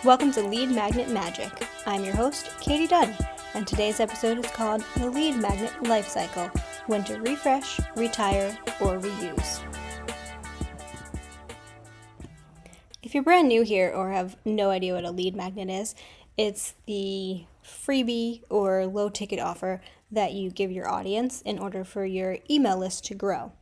Welcome to Lead Magnet Magic. I'm your host, Katie Dunn, and today's episode is called The Lead Magnet Lifecycle: When to Refresh, Retire, or Reuse. If you're brand new here or have no idea what a lead magnet is, it's the freebie or low-ticket offer that you give your audience in order for your email list to grow.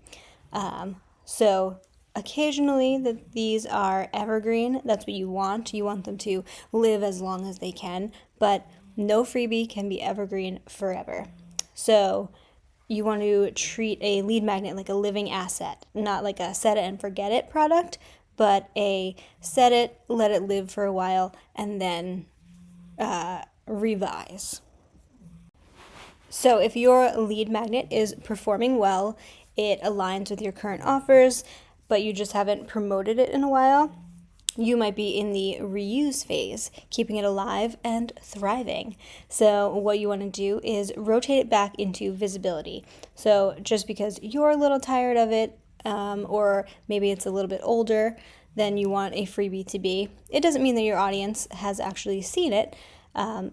So occasionally these are evergreen. That's what you want. You want them to live as long as they can, but no freebie can be evergreen forever. So you want to treat a lead magnet like a living asset, not like a set it and forget it product, but a set it, let it live for a while, and then revise. So if your lead magnet is performing well, it aligns with your current offers, but you just haven't promoted it in a while, you might be in the reuse phase, keeping it alive and thriving. So what you want to do is rotate it back into visibility. So just because you're a little tired of it, or maybe it's a little bit older than you want a freebie to be, it doesn't mean that your audience has actually seen it,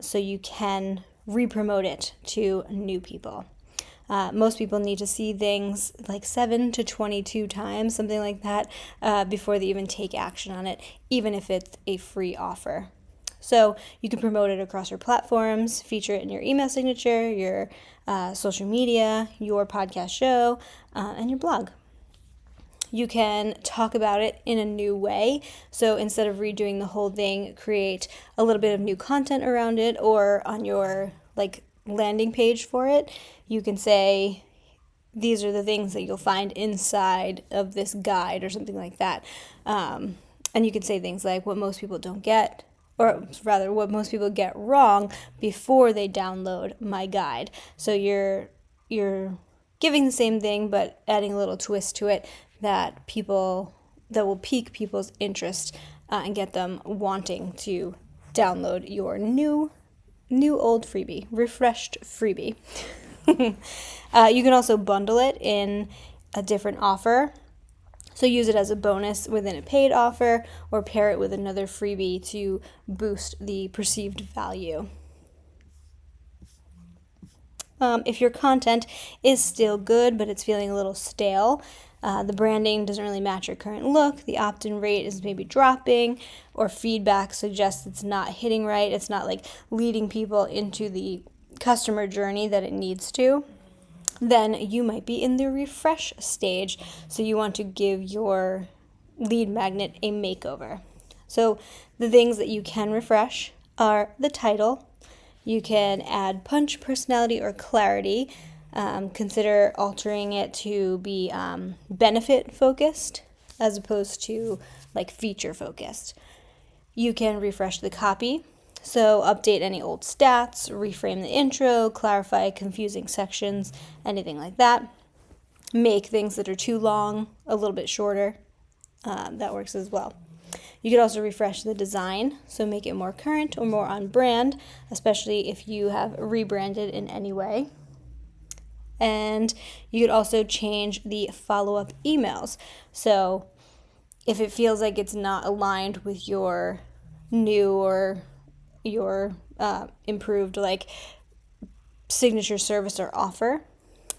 so you can re-promote it to new people. Most people need to see things like 7 to 22 times, something like that, before they even take action on it, even if it's a free offer. So you can promote it across your platforms, feature it in your email signature, your social media, your podcast show, and your blog. You can talk about it in a new way. So instead of redoing the whole thing, create a little bit of new content around it, or on your landing page for it, you can say, these are the things that you'll find inside of this guide or something like that. And you can say things like what most people don't get, or rather what most people get wrong before they download my guide. So you're giving the same thing, but adding a little twist to it that will pique people's interest and get them wanting to download your new old freebie, refreshed freebie. You can also bundle it in a different offer. So use it as a bonus within a paid offer, or pair it with another freebie to boost the perceived value. If your content is still good, but it's feeling a little stale, the branding doesn't really match your current look, the opt-in rate is maybe dropping, or feedback suggests it's not hitting right, it's not leading people into the customer journey that it needs to, then you might be in the refresh stage. So you want to give your lead magnet a makeover. So the things that you can refresh are the title. You can add punch, personality, or clarity. Consider altering it to be benefit focused as opposed to feature focused. You can refresh the copy. So update any old stats, reframe the intro, clarify confusing sections, anything like that. Make things that are too long a little bit shorter. That works as well. You could also refresh the design, so make it more current or more on brand, especially if you have rebranded in any way. And you could also change the follow-up emails. So if it feels like it's not aligned with your new or your improved signature service or offer,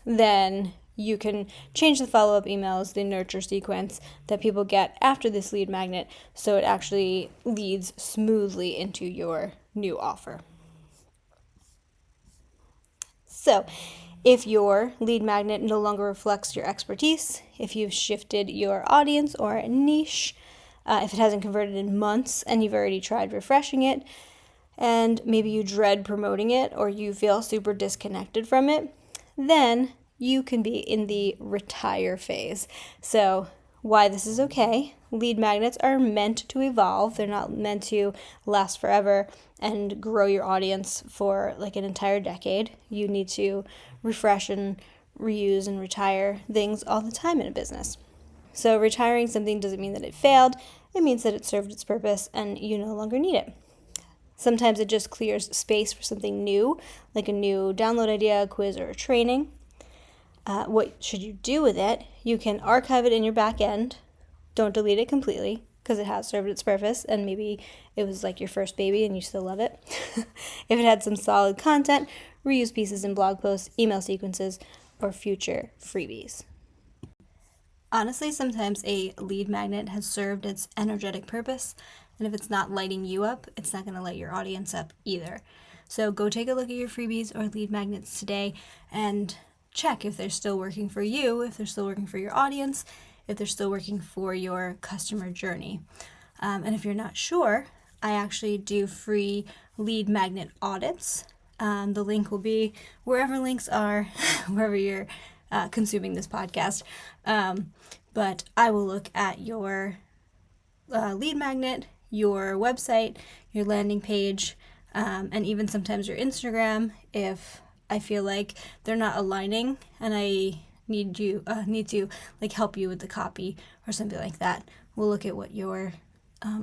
then you can change the follow-up emails, the nurture sequence that people get after this lead magnet, so it actually leads smoothly into your new offer. So if your lead magnet no longer reflects your expertise, if you've shifted your audience or niche, if it hasn't converted in months and you've already tried refreshing it, and maybe you dread promoting it or you feel super disconnected from it, then you can be in the retire phase. So why this is okay: lead magnets are meant to evolve. They're not meant to last forever and grow your audience for an entire decade. You need to refresh and reuse and retire things all the time in a business. So retiring something doesn't mean that it failed. It means that it served its purpose and you no longer need it. Sometimes it just clears space for something new, like a new download idea, a quiz, or a training. What should you do with it? You can archive it in your back end. Don't delete it completely. because it has served its purpose, and maybe it was like your first baby and you still love it. If it had some solid content, reuse pieces in blog posts, email sequences, or future freebies. Honestly, sometimes a lead magnet has served its energetic purpose, and if it's not lighting you up, it's not going to light your audience up either. So go take a look at your freebies or lead magnets today and check if they're still working for you, if they're still working for your audience, if they're still working for your customer journey. And if you're not sure, I actually do free lead magnet audits. The link will be wherever links are, wherever you're consuming this podcast. But I will look at your lead magnet, your website, your landing page, and even sometimes your Instagram if I feel like they're not aligning and I need to like help you with the copy or something like that. We'll look at what your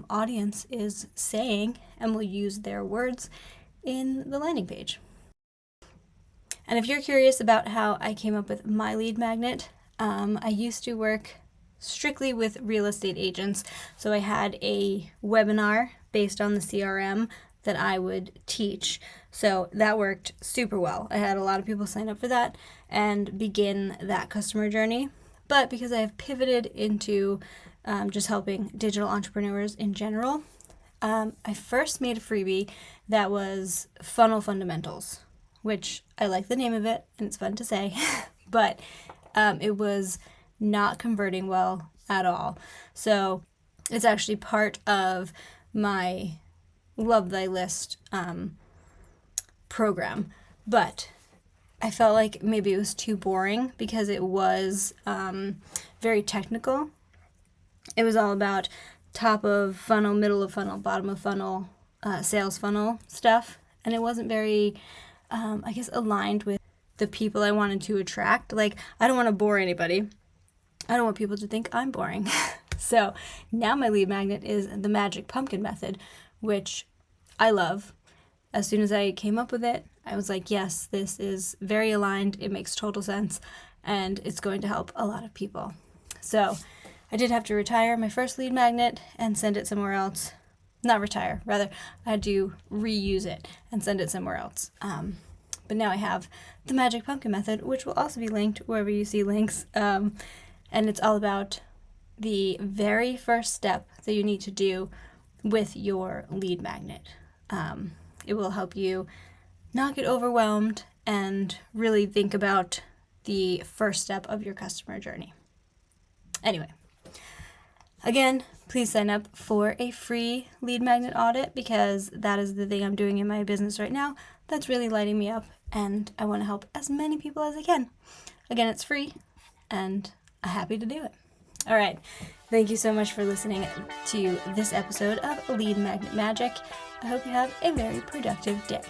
audience is saying and we'll use their words in the landing page. And if you're curious about how I came up with my lead magnet, I used to work strictly with real estate agents. So I had a webinar based on the CRM that I would teach. So that worked super well. I had a lot of people sign up for that and begin that customer journey. But because I have pivoted into just helping digital entrepreneurs in general, I first made a freebie that was Funnel Fundamentals, which I like the name of it and it's fun to say, but it was not converting well at all. So it's actually part of my Love Thy List program, but I felt like maybe it was too boring because it was very technical. It was all about top of funnel, middle of funnel, bottom of funnel, sales funnel stuff, and it wasn't very, aligned with the people I wanted to attract. Like, I don't want to bore anybody. I don't want people to think I'm boring. So now my lead magnet is the Magic Pumpkin method, which I love. As soon as I came up with it, I was like, yes, this is very aligned. It makes total sense, and it's going to help a lot of people. So I did have to retire my first lead magnet and send it somewhere else. Not retire, rather, I had to reuse it and send it somewhere else. But now I have the Magic Pumpkin method, which will also be linked wherever you see links. And it's all about the very first step that you need to do with your lead magnet. It will help you not get overwhelmed and really think about the first step of your customer journey. Anyway, again, please sign up for a free lead magnet audit because that is the thing I'm doing in my business right now that's really lighting me up, and I want to help as many people as I can. Again, it's free, and I'm happy to do it. All right. Thank you so much for listening to this episode of Lead Magnet Magic. I hope you have a very productive day.